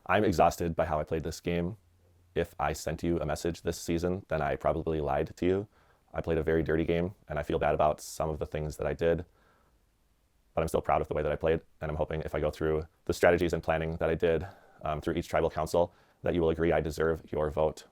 I'm exhausted by how I played this game. If I sent you a message this season, then I probably lied to you. I played a very dirty game, and I feel bad about some of the things that I did, but I'm still proud of the way that I played, and I'm hoping if I go through the strategies and planning that I did through each tribal council, that you will agree I deserve your vote.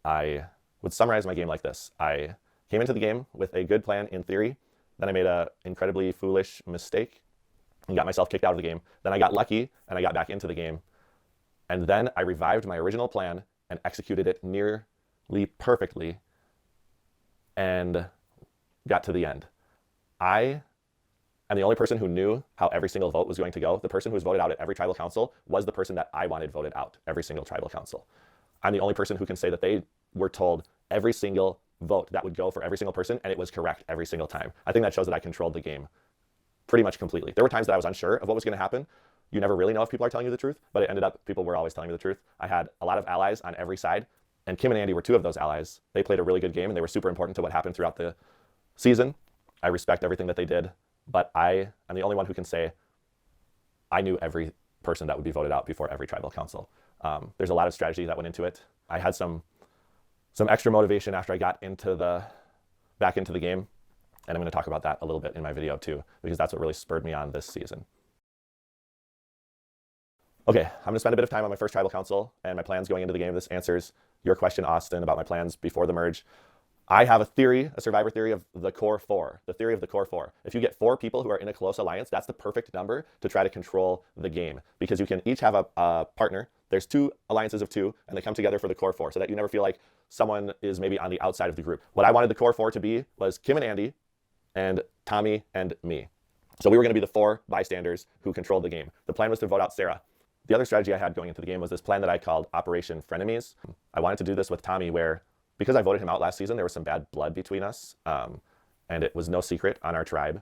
I would summarize my game like this. I came into the game with a good plan in theory, then I made an incredibly foolish mistake and got myself kicked out of the game. Then I got lucky, and I got back into the game. And then I revived my original plan and executed it nearly perfectly and got to the end. I am the only person who knew how every single vote was going to go. The person who was voted out at every tribal council was the person that I wanted voted out every single tribal council. I'm the only person who can say that they were told every single vote that would go for every single person, and it was correct every single time. I think that shows that I controlled the game pretty much completely. There were times that I was unsure of what was going to happen. You never really know if people are telling you the truth, but it ended up people were always telling me the truth. I had a lot of allies on every side, and Kim and Andy were two of those allies. They played a really good game, and they were super important to what happened throughout the season. I respect everything that they did, but I am the only one who can say I knew every person that would be voted out before every tribal council. There's a lot of strategy that went into it. I had some extra motivation after I got back into the game, and I'm going to talk about that a little bit in my video too, because that's what really spurred me on this season. Okay, I'm going to spend a bit of time on my first tribal council and my plans going into the game. This answers your question, Austin, about my plans before the merge. I have a survivor theory of the core four, the theory of the core four. If you get 4 people who are in a close alliance, that's the perfect number to try to control the game, because you can each have a partner. There's 2 alliances of 2, and they come together for the core 4, so that you never feel like someone is maybe on the outside of the group. What I wanted the core 4 to be was Kim and Andy and Tommy and me. So we were going to be the 4 bystanders who controlled the game. The plan was to vote out Sarah. The other strategy I had going into the game was this plan that I called Operation Frenemies. I wanted to do this with Tommy where, because I voted him out last season, there was some bad blood between us, and it was no secret on our tribe.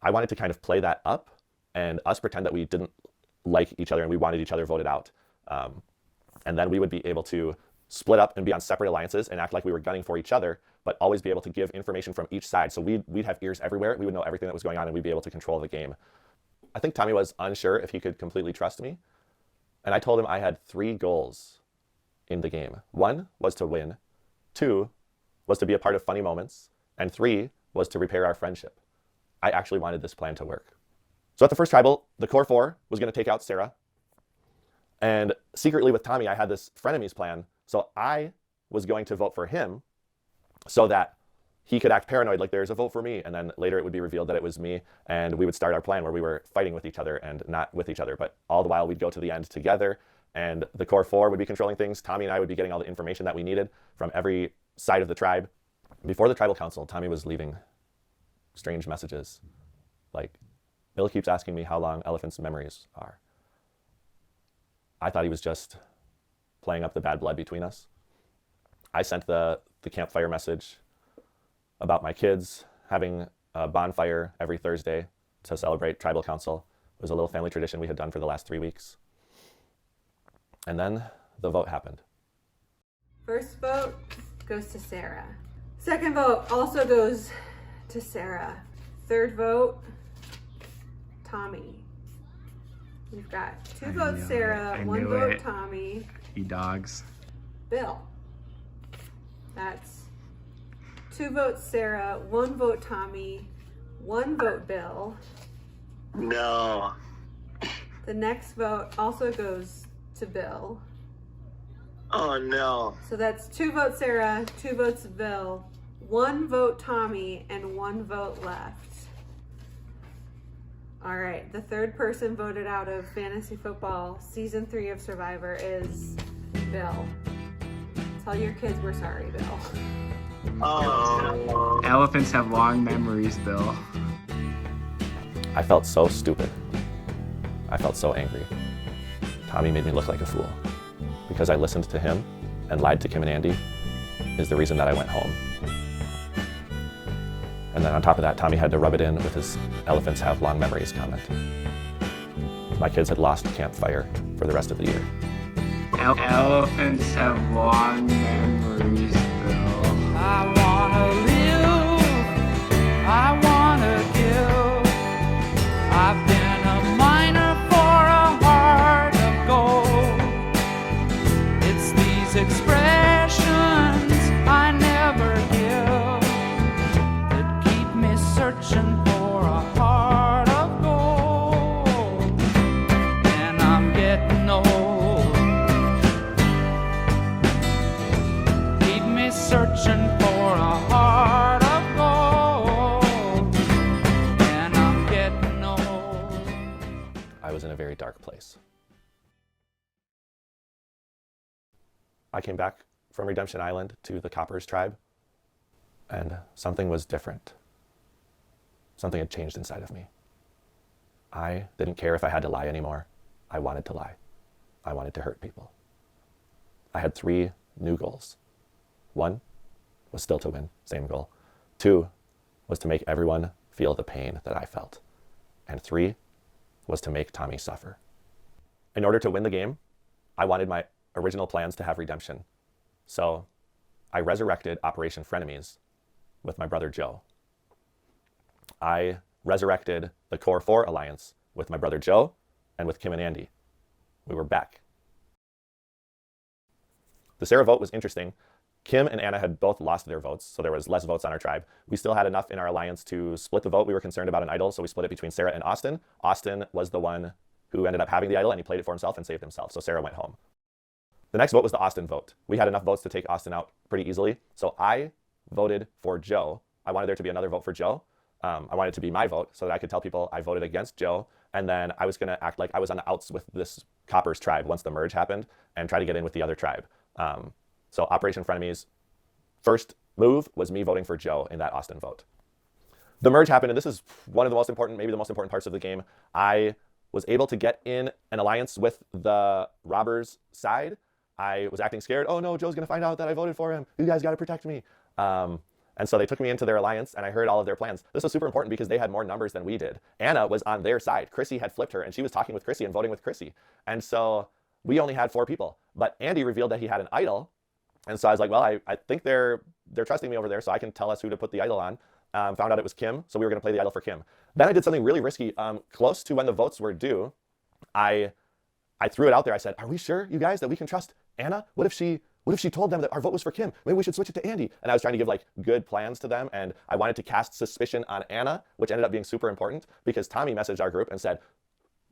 I wanted to kind of play that up and us pretend that we didn't like each other and we wanted each other voted out. And then we would be able to split up and be on separate alliances and act like we were gunning for each other, but always be able to give information from each side. So we'd have ears everywhere. We would know everything that was going on, and we'd be able to control the game. I think Tommy was unsure if he could completely trust me. And I told him I had 3 goals in the game. 1 was to win, 2 was to be a part of funny moments, and 3 was to repair our friendship. I actually wanted this plan to work. So at the first tribal, the core 4 was going to take out Sarah. And secretly with Tommy, I had this frenemies plan. So I was going to vote for him so that he could act paranoid, like there's a vote for me. And then later it would be revealed that it was me, and we would start our plan where we were fighting with each other and not with each other. But all the while we'd go to the end together, and the core 4 would be controlling things. Tommy and I would be getting all the information that we needed from every side of the tribe. Before the tribal council, Tommy was leaving strange messages. Like, Bill keeps asking me how long Elephant's memories are. I thought he was just playing up the bad blood between us. I sent the campfire message about my kids having a bonfire every Thursday to celebrate tribal council. It was a little family tradition we had done for the last 3 weeks. And then the vote happened. First vote goes to Sarah. Second vote also goes to Sarah. Third vote, Tommy. We've got 2 votes Sarah, 1 vote Tommy. You dogs. Bill. That's 2 votes Sarah, 1 vote Tommy, 1 vote Bill. No. The next vote also goes to Bill. Oh no. So that's 2 votes Sarah, 2 votes Bill, 1 vote Tommy, and 1 vote left. All right, the third person voted out of Fantasy Football Season 3 of Survivor is Bill. Tell your kids we're sorry, Bill. Oh. Elephants have long memories, Bill. I felt so stupid. I felt so angry. Tommy made me look like a fool. Because I listened to him and lied to Kim and Andy is the reason that I went home. And then on top of that, Tommy had to rub it in with his elephants have long memories comment. My kids had lost campfire for the rest of the year. Elephants have long memories, Bill. I wanna live. very dark place. I came back from Redemption Island to the Coppers tribe, and something was different. Something had changed inside of me. I didn't care if I had to lie anymore. I wanted to lie. I wanted to hurt people. I had 3 new goals. 1 was still to win, same goal. 2 was to make everyone feel the pain that I felt. And 3 was to make Tommy suffer. In order to win the game, I wanted my original plans to have redemption. So I resurrected Operation Frenemies with my brother Joe. I resurrected the Core 4 alliance with my brother Joe and with Kim and Andy. We were back. The Sarah vote was interesting. Kim and Anna had both lost their votes, so there was less votes on our tribe. We still had enough in our alliance to split the vote. We were concerned about an idol, so we split it between Sarah and Austin. Austin was the one who ended up having the idol, and he played it for himself and saved himself, so Sarah went home. The next vote was the Austin vote. We had enough votes to take Austin out pretty easily, so I voted for Joe. I wanted there to be another vote for Joe. I wanted it to be my vote so that I could tell people I voted against Joe, and then I was going to act like I was on the outs with this Coppers tribe once the merge happened and try to get in with the other tribe. So Operation Frenemies, first move was me voting for Joe in that Austin vote. The merge happened, and this is one of the most important, maybe the most important parts of the game. I was able to get in an alliance with the robbers side. I was acting scared. Oh no, Joe's going to find out that I voted for him. You guys got to protect me. And so they took me into their alliance, and I heard all of their plans. This was super important because they had more numbers than we did. Anna was on their side. Chrissy had flipped her, and she was talking with Chrissy and voting with Chrissy. And so we only had 4 people. But Andy revealed that he had an idol. And so I was like, well, I think they're trusting me over there, so I can tell us who to put the idol on. Found out it was Kim, so we were going to play the idol for Kim. Then I did something really risky. Close to when the votes were due, I threw it out there. I said, are we sure, you guys, that we can trust Anna? What if she told them that our vote was for Kim? Maybe we should switch it to Andy. And I was trying to give like good plans to them, and I wanted to cast suspicion on Anna, which ended up being super important because Tommy messaged our group and said,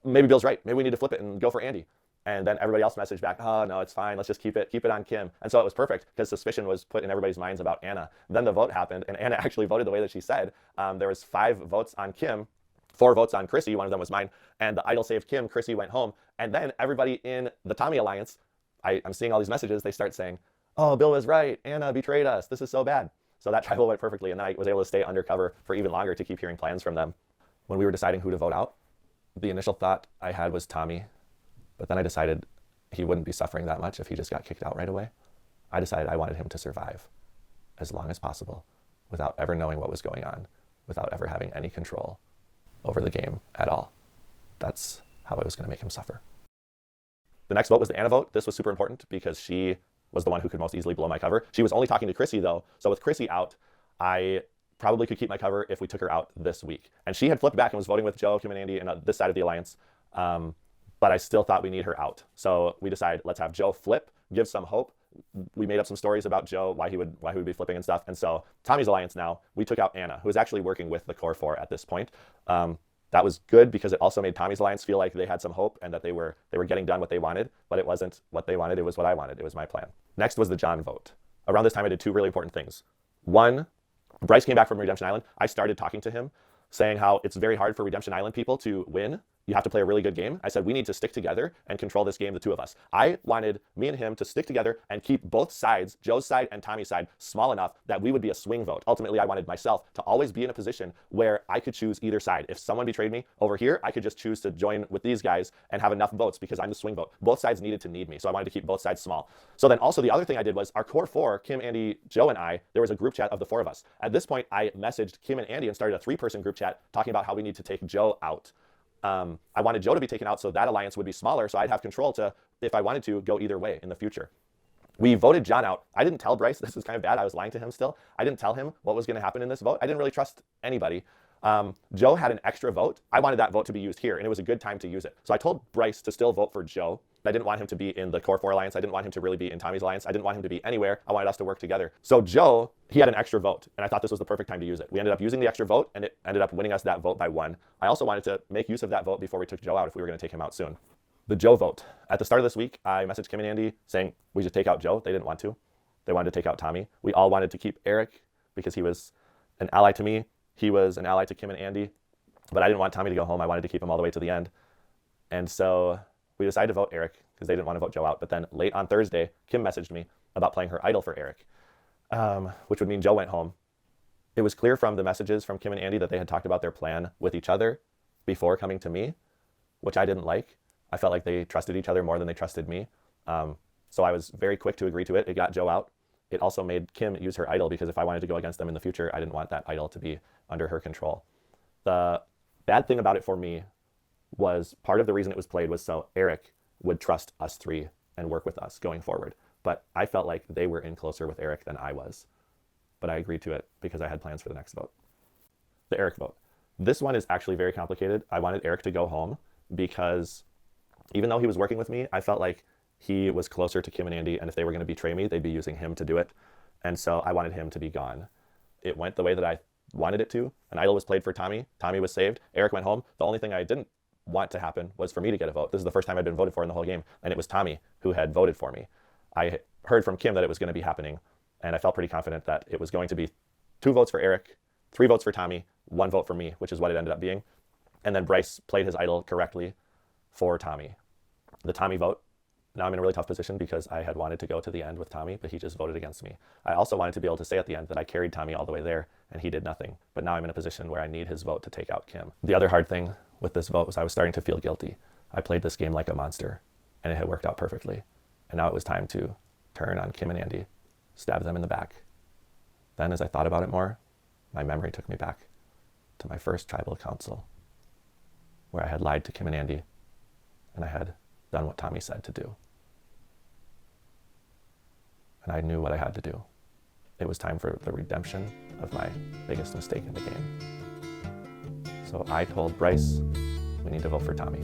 maybe Bill's right. Maybe we need to flip it and go for Andy. And then everybody else messaged back, oh no, it's fine. Let's just keep it on Kim. And so it was perfect because suspicion was put in everybody's minds about Anna. Then the vote happened, and Anna actually voted the way that she said. There was 5 votes on Kim, 4 votes on Chrissy. One of them was mine. And the idol saved Kim. Chrissy went home. And then everybody in the Tommy Alliance, I'm seeing all these messages. They start saying, oh, Bill was right. Anna betrayed us. This is so bad. So that tribal went perfectly. And then I was able to stay undercover for even longer to keep hearing plans from them. When we were deciding who to vote out, the initial thought I had was Tommy. But then I decided he wouldn't be suffering that much if he just got kicked out right away. I decided I wanted him to survive as long as possible without ever knowing what was going on, without ever having any control over the game at all. That's how I was going to make him suffer. The next vote was the Anna vote. This was super important because she was the one who could most easily blow my cover. She was only talking to Chrissy though. So with Chrissy out, I probably could keep my cover if we took her out this week. And she had flipped back and was voting with Joe, Kim, and Andy and this side of the alliance. But I still thought we need her out. So we decided, let's have Joe flip, give some hope. We made up some stories about Joe, why he would be flipping and stuff. And so Tommy's alliance now, we took out Anna, who was actually working with the Core 4 at this point. That was good because it also made Tommy's alliance feel like they had some hope and that they were getting done what they wanted, but it wasn't what they wanted, it was what I wanted. It was my plan. Next was the John vote. Around this time, I did 2 really important things. 1, Bryce came back from Redemption Island. I started talking to him, saying how it's very hard for Redemption Island people to win. You have to play a really good game. I said, we need to stick together and control this game, the 2 of us. I wanted me and him to stick together and keep both sides, Joe's side and Tommy's side, small enough that we would be a swing vote. Ultimately, I wanted myself to always be in a position where I could choose either side. If someone betrayed me over here, I could just choose to join with these guys and have enough votes because I'm the swing vote. Both sides needed to need me, so I wanted to keep both sides small. So then also the other thing I did was our Core 4, Kim, Andy, Joe, and I, there was a group chat of the 4 of us. At this point, I messaged Kim and Andy and started a 3-person group chat talking about how we need to take Joe out. I wanted Joe to be taken out so that alliance would be smaller, so I'd have control to, if I wanted to, go either way in the future. We voted John out. I didn't tell Bryce, this is kind of bad, I was lying to him still. I didn't tell him what was going to happen in this vote. I didn't really trust anybody. Joe had an extra vote. I wanted that vote to be used here, and it was a good time to use it. So I told Bryce to still vote for Joe. I didn't want him to be in the Core 4 alliance. I didn't want him to really be in Tommy's alliance. I didn't want him to be anywhere. I wanted us to work together. So Joe, he had an extra vote, and I thought this was the perfect time to use it. We ended up using the extra vote, and it ended up winning us that vote by 1. I also wanted to make use of that vote before we took Joe out if we were going to take him out soon. The Joe vote. At the start of this week, I messaged Kim and Andy saying we should take out Joe. They didn't want to. They wanted to take out Tommy. We all wanted to keep Eric because he was an ally to me. He was an ally to Kim and Andy. But I didn't want Tommy to go home. I wanted to keep him all the way to the end. And so we decided to vote Eric because they didn't want to vote Joe out. But then late on Thursday, Kim messaged me about playing her idol for Eric, which would mean Joe went home. It was clear from the messages from Kim and Andy that they had talked about their plan with each other before coming to me, which I didn't like. I felt like they trusted each other more than they trusted me. So I was very quick to agree to it. It got Joe out. It also made Kim use her idol because if I wanted to go against them in the future, I didn't want that idol to be under her control. The bad thing about it for me was part of the reason it was played was so Eric would trust us three and work with us going forward. But I felt like they were in closer with Eric than I was. But I agreed to it because I had plans for the next vote. The Eric vote. This one is actually very complicated. I wanted Eric to go home because even though he was working with me, I felt like he was closer to Kim and Andy, and if they were going to betray me, they'd be using him to do it. And so I wanted him to be gone. It went the way that I wanted it to. An idol was played for Tommy. Tommy was saved. Eric went home. The only thing I didn't want to happen was for me to get a vote. This is the first time I'd been voted for in the whole game, and it was Tommy who had voted for me. I heard from Kim that it was going to be happening, and I felt pretty confident that it was going to be 2 votes for Eric, 3 votes for Tommy, 1 vote for me, which is what it ended up being. And then Bryce played his idol correctly for Tommy. The Tommy vote, now I'm in a really tough position because I had wanted to go to the end with Tommy, but he just voted against me. I also wanted to be able to say at the end that I carried Tommy all the way there and he did nothing. But now I'm in a position where I need his vote to take out Kim. The other hard thing with this vote was I was starting to feel guilty. I played this game like a monster and it had worked out perfectly. And now it was time to turn on Kim and Andy, stab them in the back. Then as I thought about it more, my memory took me back to my first tribal council where I had lied to Kim and Andy and I had done what Tommy said to do. And I knew what I had to do. It was time for the redemption of my biggest mistake in the game. So I told Bryce, we need to vote for Tommy.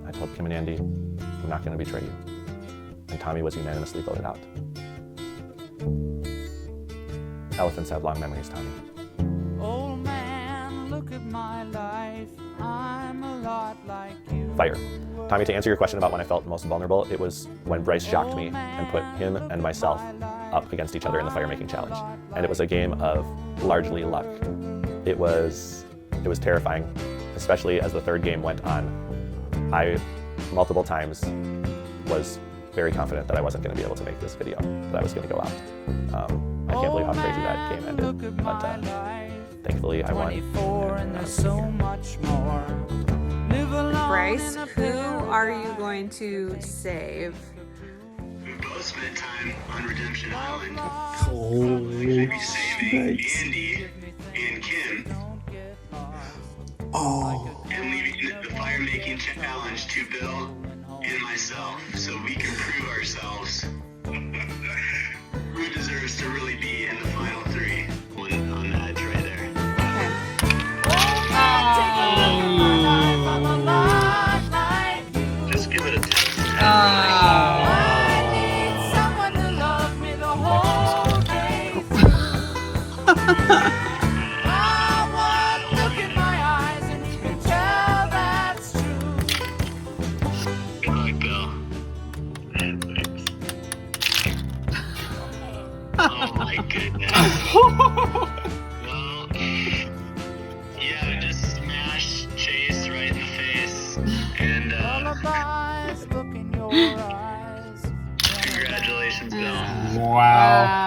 I told Kim and Andy, I'm not going to betray you. And Tommy was unanimously voted out. Elephants have long memories, Tommy. Old man, look at my life. I'm a lot like you. Fire. Tommy, to answer your question about when I felt most vulnerable, it was when Bryce shocked me and put him and myself up against each other in the fire making challenge. And it was a game of largely luck. It was terrifying, especially as the third game went on. I, multiple times, was very confident that I wasn't going to be able to make this video, that I was going to go out. I can't believe how crazy that game ended, but thankfully I won. 24 and there's so much more. Bryce, who are you going to save? We both spent time on Redemption Island. Oh, Maybe saving yikes. Andy and Kim Oh, and leaving the fire making challenge to Bill and myself so we can prove ourselves who deserves to really be in the final 3 on the edge right there. Just give it a 10. Good luck, Bill. Thanks. Oh my goodness. Well, yeah, just smash Chase right in the face. And congratulations, Bill. Wow.